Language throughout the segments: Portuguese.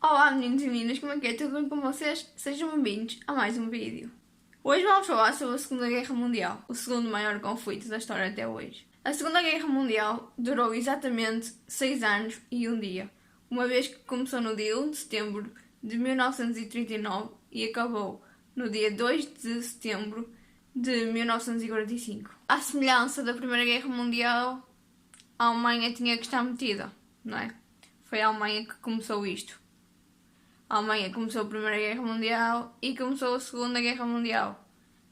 Olá meninos e meninas, como é que é? Tudo bem com vocês? Sejam bem-vindos a mais um vídeo. Hoje vamos falar sobre a Segunda Guerra Mundial, o segundo maior conflito da história até hoje. A Segunda Guerra Mundial durou exatamente 6 anos e um dia, uma vez que começou no dia 1 de setembro de 1939 e acabou no dia 2 de setembro de 1945. À semelhança da Primeira Guerra Mundial, a Alemanha tinha que estar metida, não é? Foi a Alemanha que começou isto. A Alemanha começou a Primeira Guerra Mundial e começou a Segunda Guerra Mundial.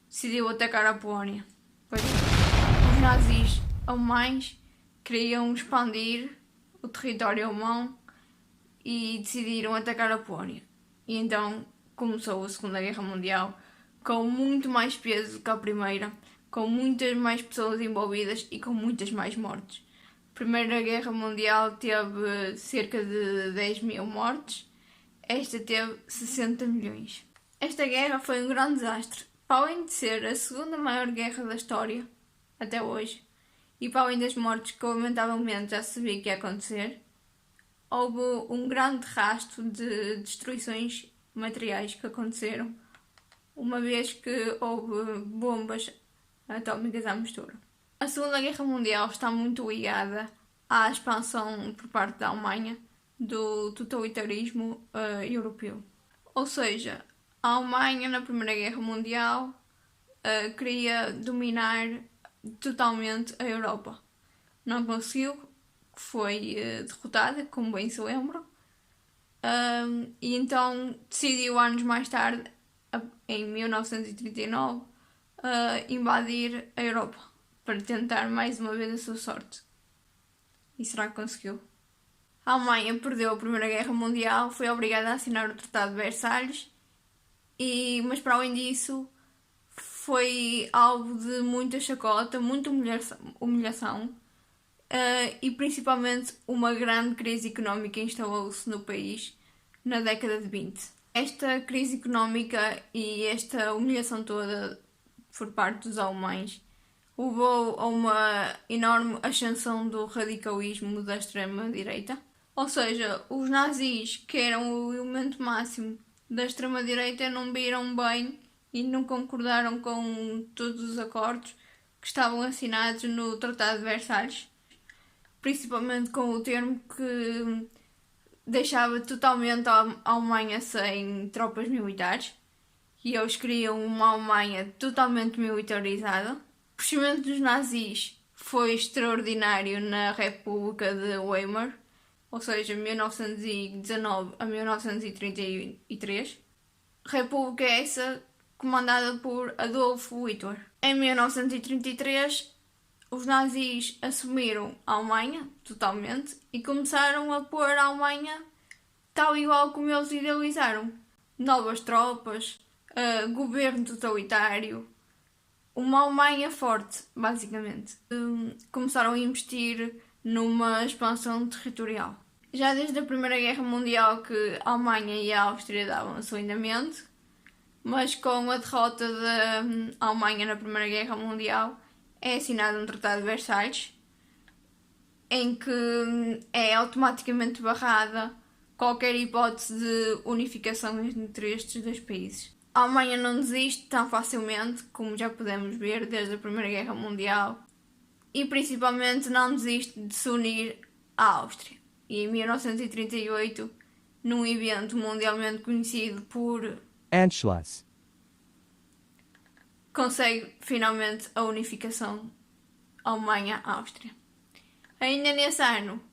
Decidiu atacar a Polónia. Pois os nazis alemães queriam expandir o território alemão e decidiram atacar a Polónia. E então começou a Segunda Guerra Mundial com muito mais peso que a Primeira, com muitas mais pessoas envolvidas e com muitas mais mortes. A Primeira Guerra Mundial teve cerca de 10 mil mortes. Esta teve 60 milhões. Esta guerra foi um grande desastre. Para além de ser a segunda maior guerra da história, até hoje, e para além das mortes que lamentavelmente já se sabia que ia acontecer, houve um grande rastro de destruições materiais que aconteceram, uma vez que houve bombas atómicas à mistura. A Segunda Guerra Mundial está muito ligada à expansão por parte da Alemanha do totalitarismo europeu. Ou seja, a Alemanha na Primeira Guerra Mundial queria dominar totalmente a Europa. Não conseguiu, foi derrotada, como bem se lembra, e então decidiu anos mais tarde, em 1939, invadir a Europa para tentar mais uma vez a sua sorte. E será que conseguiu? A Alemanha perdeu a Primeira Guerra Mundial, foi obrigada a assinar o Tratado de Versalhes, mas para além disso foi alvo de muita chacota, muita humilhação e principalmente uma grande crise económica instalou-se no país na década de 20. Esta crise económica e esta humilhação toda por parte dos alemães levou a uma enorme ascensão do radicalismo da extrema-direita. Ou seja, os nazis, que eram o elemento máximo da extrema-direita, não viram bem e não concordaram com todos os acordos que estavam assinados no Tratado de Versalhes, principalmente com o termo que deixava totalmente a Alemanha sem tropas militares, e eles queriam uma Alemanha totalmente militarizada. O crescimento dos nazis foi extraordinário na República de Weimar, ou seja, 1919 a 1933. República essa comandada por Adolf Hitler. Em 1933, os nazis assumiram a Alemanha totalmente e começaram a pôr a Alemanha tal igual como eles idealizaram. Novas tropas, governo totalitário, uma Alemanha forte, basicamente. Começaram a investir numa expansão territorial. Já desde a Primeira Guerra Mundial que a Alemanha e a Áustria davam-se lindamente, mas com a derrota da Alemanha na Primeira Guerra Mundial é assinado um Tratado de Versalhes, em que é automaticamente barrada qualquer hipótese de unificação entre estes dois países. A Alemanha não desiste tão facilmente, como já podemos ver desde a Primeira Guerra Mundial, e principalmente não desiste de se unir à Áustria. E em 1938, num evento mundialmente conhecido por Anschluss, consegue finalmente a unificação Alemanha-Áustria. Ainda nesse ano,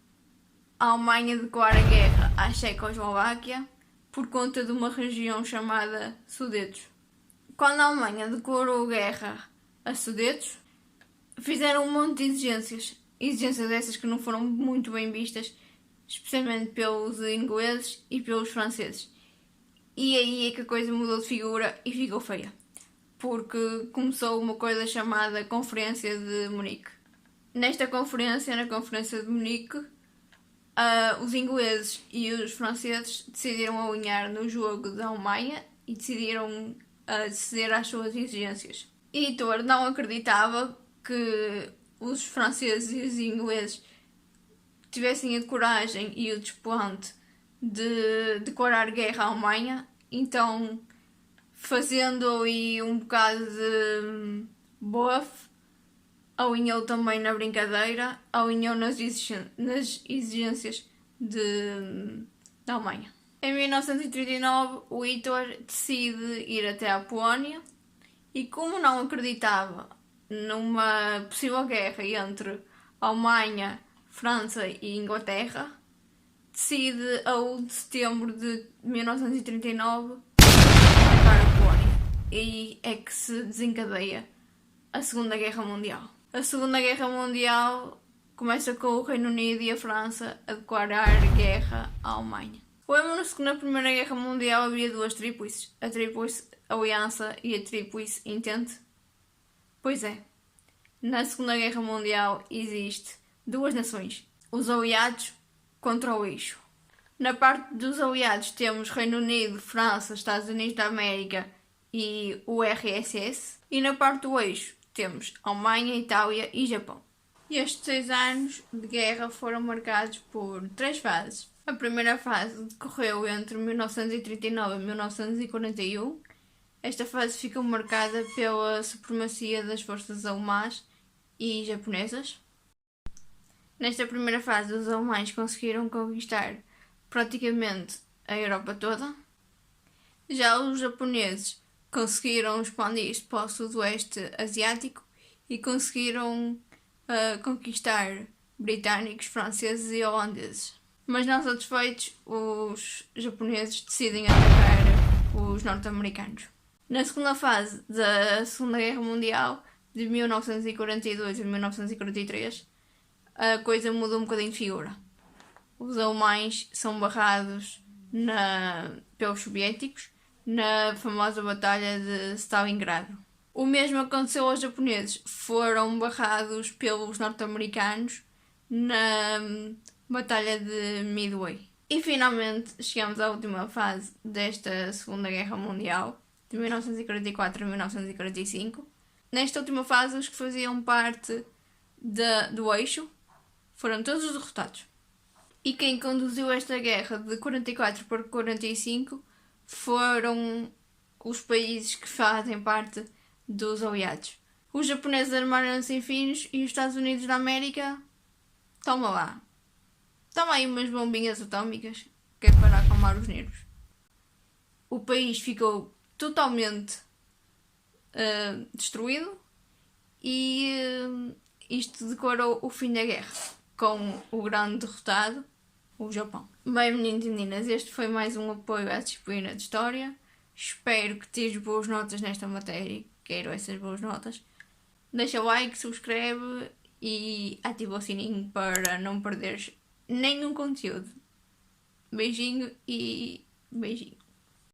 a Alemanha declara guerra à Checoslováquia por conta de uma região chamada Sudetos. Quando a Alemanha declarou guerra a Sudetos, fizeram um monte de exigências essas que não foram muito bem vistas, especialmente pelos ingleses e pelos franceses. E aí é que a coisa mudou de figura e ficou feia, porque começou uma coisa chamada Conferência de Munique. Nesta conferência, na Conferência de Munique, os ingleses e os franceses decidiram alinhar no jogo da Alemanha e decidiram ceder às suas exigências. E Hitler não acreditava que os franceses e os ingleses tivessem a coragem e o desplante de declarar guerra à Alemanha, então fazendo aí um bocado de bluff, alinhou também na brincadeira, alinhou nas exigências da Alemanha. Em 1939, o Hitler decide ir até à Polónia e, como não acreditava numa possível guerra entre Alemanha, França e Inglaterra, decide a 1 de setembro de 1939 atacar a Polónia. E é que se desencadeia a Segunda Guerra Mundial. A Segunda Guerra Mundial começa com o Reino Unido e a França a declarar guerra à Alemanha. Lembram-se que na Primeira Guerra Mundial havia duas tríplices, a Tríplice Aliança e a Tríplice Entente? Pois é, na Segunda Guerra Mundial existe duas nações, os aliados contra o eixo. Na parte dos aliados temos Reino Unido, França, Estados Unidos da América e o RSS, e na parte do eixo temos Alemanha, Itália e Japão. E estes 6 anos de guerra foram marcados por 3 fases. A primeira fase decorreu entre 1939 e 1941. Esta fase ficou marcada pela supremacia das forças alemãs e japonesas. Nesta primeira fase, os alemães conseguiram conquistar praticamente a Europa toda. Já os japoneses conseguiram expandir-se para o sudoeste asiático e conseguiram conquistar britânicos, franceses e holandeses. Mas não satisfeitos, os japoneses decidem atacar os norte-americanos. Na segunda fase da Segunda Guerra Mundial, de 1942 a 1943, a coisa muda um bocadinho de figura. Os alemães são barrados pelos soviéticos na famosa Batalha de Stalingrado. O mesmo aconteceu aos japoneses, foram barrados pelos norte-americanos na Batalha de Midway. E finalmente chegamos à última fase desta Segunda Guerra Mundial, de 1944 a 1945. Nesta última fase, os que faziam parte do eixo foram todos os derrotados. E quem conduziu esta guerra de 44 para 45 foram os países que fazem parte dos aliados. Os japoneses armaram-se em finos e os Estados Unidos da América, toma lá. Toma aí umas bombinhas atómicas, que é para acalmar os nervos. O país ficou totalmente destruído e isto declarou o fim da guerra, com o grande derrotado, o Japão. Bem, meninos e meninas, este foi mais um apoio à disciplina de História. Espero que tires boas notas nesta matéria. Quero essas boas notas. Deixa like, subscreve e ativa o sininho para não perderes nenhum conteúdo. Beijinho e beijinho.